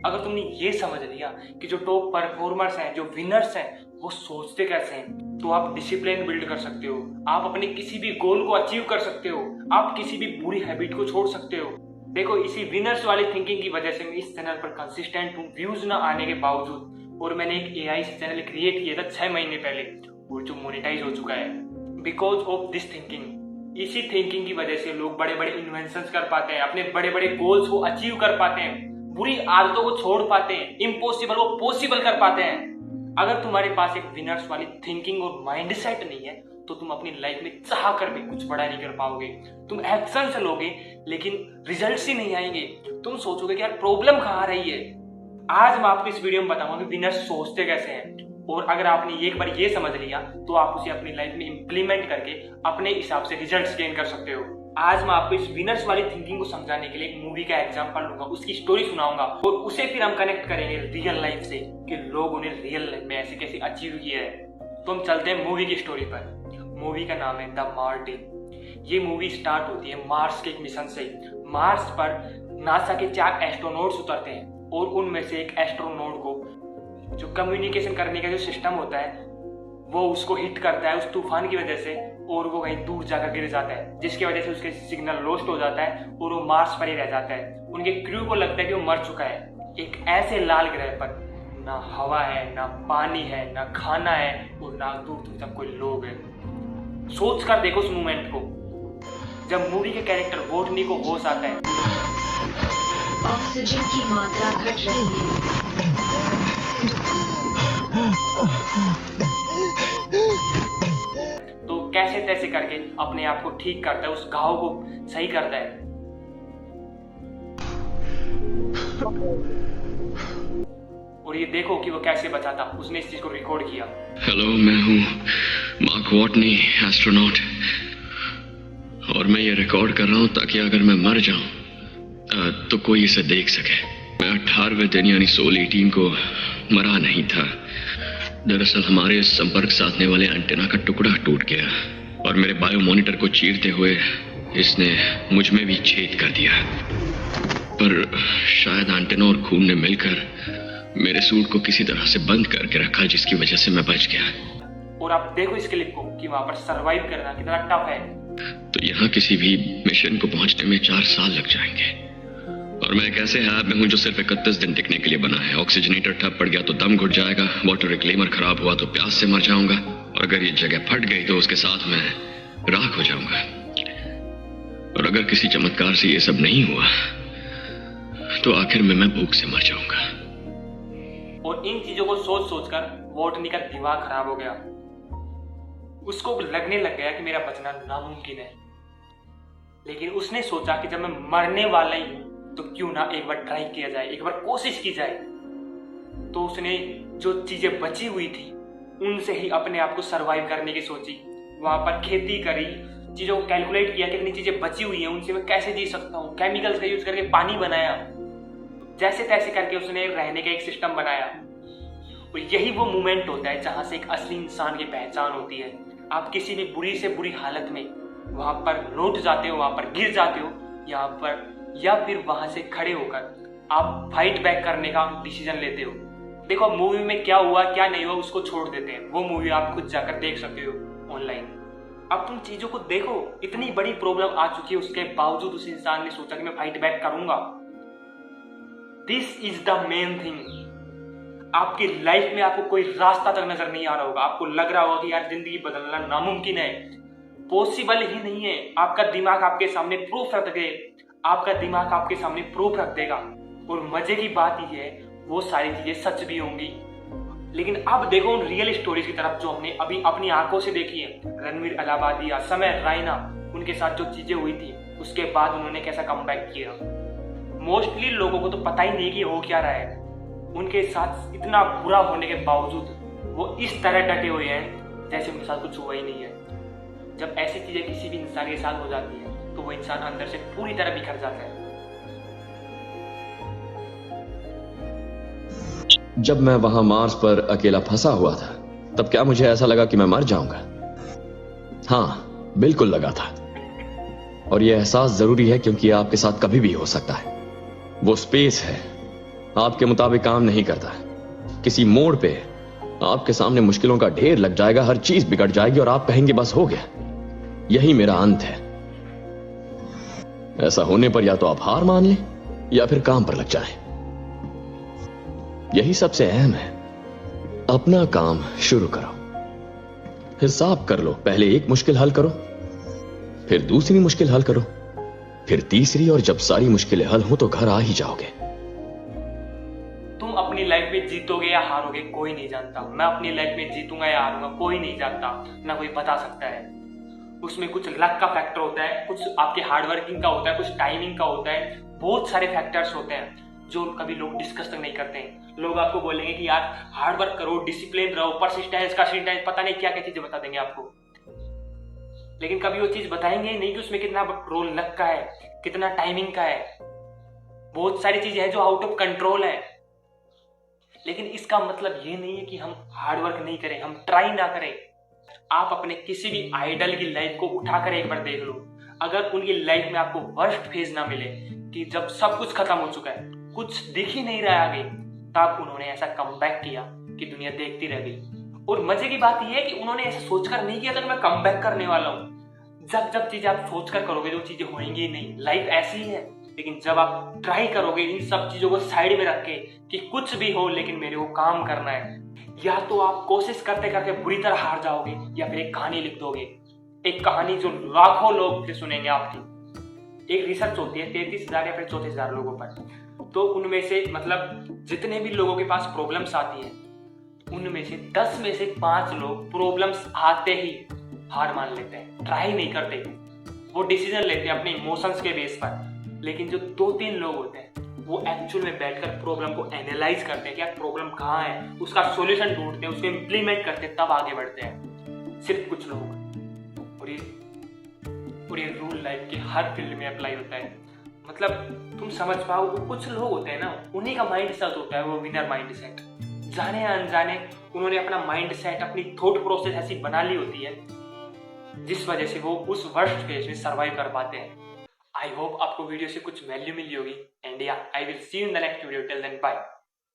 अगर तुमने ये समझ लिया कि जो टॉप परफॉर्मर्स हैं, जो विनर्स हैं, वो सोचते कैसे हैं, तो आप डिसिप्लिन बिल्ड कर सकते हो, आप अपने किसी भी गोल को अचीव कर सकते हो, आप किसी भी बुरी हैबिट को छोड़ सकते हो। देखो, इसी विनर्स वाली थिंकिंग की वजह से मैं इस चैनल पर कंसिस्टेंट हूँ, व्यूज ना आने के बावजूद। और मैंने एक एआई चैनल क्रिएट किया था 6 महीने पहले, और जो मोनेटाइज हो चुका है बिकॉज ऑफ दिस थिंकिंग। इसी थिंकिंग की वजह से लोग बड़े बड़े इन्वेंशंस कर पाते हैं, अपने बड़े बड़े गोल्स को अचीव कर पाते हैं, बुरी आदतों को छोड़ पाते हैं, इम्पॉसिबल को पॉसिबल कर पाते हैं। अगर तुम्हारे पास एक विनर्स वाली थिंकिंग और माइंडसेट नहीं है तो तुम अपनी लाइफ में चाह कर भी कुछ बड़ा नहीं कर पाओगे। तुम एक्शन से लोगे लेकिन रिजल्ट्स ही नहीं आएंगे। तुम सोचोगे कि यार प्रॉब्लम कहाँ रही है। आज मैं आपको इस वीडियो में बताऊंगा कि विनर्स सोचते कैसे हैं, और अगर आपने एक बार ये समझ लिया तो आप उसे अपनी लाइफ में इंप्लीमेंट करके अपने हिसाब से रिजल्ट्स गेन कर सकते हो। आज मैं आपको इस विनर्स वाली थिंकिंग को समझाने के लिए एक मूवी का एग्जांपल लूंगा, उसकी स्टोरी सुनाऊंगा, और उसे फिर हम कनेक्ट करेंगे रियल लाइफ से कि लोगों ने रियल लाइफ में ऐसे कैसे अचीव किया है। तो हम चलते हैं मूवी की स्टोरी पर। मूवी का नाम है द मार्टिन। ये मूवी स्टार्ट होती है मार्स के एक मिशन से। मार्स पर नासा के 4 एस्ट्रोनॉट्स उतरते हैं, और उनमें से एक एस्ट्रोनॉट को जो कम्युनिकेशन करने का जो सिस्टम होता है वो उसको हिट करता है उस तूफान की वजह से, और वो कहीं दूर जाकर गिर जाता है, जिसकी वजह से उसके सिग्नल लॉस्ट हो जाता है और वो मार्स पर ही रह जाता है। उनके क्रू को लगता है कि वो मर चुका है। एक ऐसे लाल ग्रह पर ना हवा है, ना पानी है, ना खाना है, और ना दूर दूर तक कोई लोग है। सोच कर देखो उस मोमेंट को, जब मूवी के कैरेक्टर वोटनी को होश आता है। ऑक्सीजन की मात्रा घट रही है। तो कैसे तैसे करके अपने आप को ठीक करता है, उस घाव को सही करता है। और ये देखो कि वो कैसे बचा था, उसने इस चीज को रिकॉर्ड किया। हेलो, मैं हूँ मार्क वॉटनी, एस्ट्रोनॉट, और मैं ये रिकॉर्ड कर रहा हूँ ताकि अगर मैं मर जाऊं तो कोई इसे देख सके। मैं 18वें दिन यानी सोल 18 को मरा नहीं था। दरअसल हमारे संपर्क साधने वाले एंटेना का टुकड़ा टूट गया और मेरे बायो मॉनिटर को चीरते हुए इसने मुझ में भी छेद कर दिया। पर शायद एंटेना और खून ने मिलकर मेरे सूट को किसी तरह से बंद करके रखा, जिसकी वजह से मैं बच गया। और आप देखो इस क्लिप को कि वहां पर सरवाइव करना कितना टफ है। तो यहाँ किसी भी मिशन को पहुंचने में 4 साल लग जाएंगे, और मैं एक ऐसे हैब में हूँ जो सिर्फ 31 दिन टिकने के लिए बना है। ऑक्सीजनेटर ठप पड़ गया तो दम घुट जाएगा, वाटर रिक्लेमर खराब हुआ तो प्यास से मर जाऊंगा, और अगर ये जगह फट गई तो उसके साथ मैं राख हो जाऊंगा। और अगर किसी चमत्कार से ये सब नहीं हुआ तो आखिर में मैं भूख से मर जाऊंगा। और इन चीजों को सोच सोचकर वोटनी का दिमाग खराब हो गया। उसको लगने लग गया कि मेरा बचना नामुमकिन है। लेकिन उसने सोचा कि जब मैं मरने वाला ही हूं तो क्यों ना एक बार ट्राई किया जाए, एक बार कोशिश की जाए। तो उसने जो चीजें बची हुई थी उनसे ही अपने आप को सरवाइव करने की सोची। वहां पर खेती करी, चीजों को कैलकुलेट किया, कितनी चीजें बची हुई हैं, उनसे मैं कैसे जी सकता हूँ। केमिकल्स का यूज करके पानी बनाया, जैसे तैसे करके उसने रहने का एक सिस्टम बनाया। और यही वो मोमेंट होता है जहां से एक असली इंसान की पहचान होती है। आप किसी भी बुरी से बुरी हालत में वहां पर लौट जाते हो, वहां पर गिर जाते हो, यहाँ पर, या फिर वहां से खड़े होकर आप फाइट बैक करने का डिसीजन लेते हो। देखो मूवी में क्या हुआ क्या नहीं हुआ उसको छोड़ देते हैं, वो मूवी आप खुद जाकर देख सकते हो ऑनलाइन। अब तुम चीजों को देखो, इतनी बड़ी प्रॉब्लम आ चुकी है, उसके बावजूद उस इंसान ने सोचा कि मैं फाइट बैक करूंगा। This is the main thing. आपकी लाइफ में आपको कोई रास्ता तक नजर नहीं आ रहा होगा, आपको लग रहा होगा कि यार जिंदगी बदलना नामुमकिन है, पॉसिबल ही नहीं है। आपका दिमाग आपके सामने प्रूफ रख दे, आपका दिमाग आपके सामने प्रूफ रख देगा। और मजे की बात यह है वो सारी चीजें सच भी होंगी। लेकिन अब देखो उन रियल स्टोरीज की तरफ जो हमने अभी अपनी आंखों से देखी है। रणवीर अलाहाबादिया, समय रायना, उनके साथ जो चीजें हुई थी उसके बाद उन्होंने कैसा कमबैक किया। मोस्टली लोगों को तो पता ही नहीं कि हो क्या रहा है। उनके साथ इतना बुरा होने के बावजूद वो इस तरह डटे हुए हैं जैसे उनके साथ कुछ हुआ ही नहीं है। जब ऐसी चीजें किसी भी इंसान के साथ हो जाती है तो वो इंसान अंदर से पूरी तरह बिखर जाता है। जब मैं वहां मार्स पर अकेला फंसा हुआ था तब क्या मुझे ऐसा लगा कि मैं मर जाऊंगा? हाँ, बिल्कुल लगा था। और यह एहसास जरूरी है क्योंकि यह आपके साथ कभी भी हो सकता है। वो स्पेस है आपके मुताबिक काम नहीं करता। किसी मोड़ पे आपके सामने मुश्किलों का ढेर लग जाएगा, हर चीज बिगड़ जाएगी और आप कहेंगे बस हो गया, यही मेरा अंत है। ऐसा होने पर या तो आप हार मान लें या फिर काम पर लग जाएं। यही सबसे अहम है। अपना काम शुरू करो, हिसाब कर लो। पहले एक मुश्किल हल करो, फिर दूसरी मुश्किल हल करो, फिर तीसरी, और जब सारी मुश्किलें हल हो तो घर आ ही जाओगे। तुम अपनी लाइफ में जीतोगे या हारोगे कोई नहीं जानता। मैं अपनी लाइफ में जीतूंगा या हारूंगा कोई नहीं जानता, ना कोई बता सकता है। उसमें कुछ लक का फैक्टर होता है, कुछ आपके हार्डवर्किंग का होता है, कुछ टाइमिंग का होता है, बहुत सारे फैक्टर्स होते हैं जो कभी लोग डिस्कस तक नहीं करते हैं। लोग आपको बोलेंगे कि यार हार्डवर्क करो, डिसिप्लिन रहो, परसिस्टेंस का पता नहीं क्या क्या चीजें बता देंगे आपको, लेकिन कभी वो चीज बताएंगे नहीं कि उसमें कितना रोल लक का है, कितना टाइमिंग का है। बहुत सारी चीजें हैं जो आउट ऑफ कंट्रोल है। लेकिन इसका मतलब ये नहीं है कि हम हार्डवर्क नहीं करें, हम ट्राई ना करें। आप अपने किसी भी आइडल की लाइफ को उठाकर एक बार देख लो। अगर उनकी लाइफ में आपको वर्स्ट फेज ना मिले कि जब सब कुछ खत्म हो चुका है, कुछ दिख ही नहीं रहा आगे, तब उन्होंने ऐसा कमबैक किया कि दुनिया देखती रह गई। और मजे की बात यह है कि उन्होंने ऐसा सोचकर नहीं किया था कि मैं कमबैक करने वाला हूं। जब चीजें आप सोचकर करोगे तो चीजें होंगी ही नहीं। लाइफ ऐसी ही है। लेकिन जब आप ट्राई करोगे इन सब चीजों को साइड में रख के कि कुछ भी हो लेकिन मेरे को काम करना है, या तो आप कोशिश करते करते बुरी तरह हार जाओगे या फिर एक कहानी लिख दोगे, एक कहानी जो लाखों लोग फिर सुनेंगे आपकी। एक रिसर्च होती है 33,000 या फिर 34,000 लोगों पर, तो उनमें से मतलब जितने भी लोगों के पास प्रॉब्लम्स आती है उनमें से 10 में से 5 लोग प्रॉब्लम्स आते ही हार मान लेते हैं, ट्राई नहीं करते, वो डिसीजन लेते हैं अपने इमोशंस के बेस पर। लेकिन जो 2-3 लोग होते हैं वो एक्चुअल में बैठकर प्रॉब्लम को एनालाइज करते हैं कि यार प्रॉब्लम कहाँ है, उसका सॉल्यूशन ढूंढते हैं, उसको इम्प्लीमेंट करते हैं, तब आगे बढ़ते हैं। सिर्फ कुछ लोग। और ये रूल लाइफ के हर फील्ड में अप्लाई होता है। मतलब तुम समझ पाओ, वो कुछ लोग होते हैं ना, उन्हीं का माइंड सेट होता है वो विनर माइंड सेट। जाने या अनजाने उन्होंने अपना माइंड सेट, अपनी थॉट प्रोसेस ऐसी बना ली होती है जिस वजह से वो उस वर्स्ट फेज में सर्वाइव कर पाते हैं। आई होप आपको वीडियो से कुछ वैल्यू मिली होगी। And yeah I will see you in the next video. Till then bye.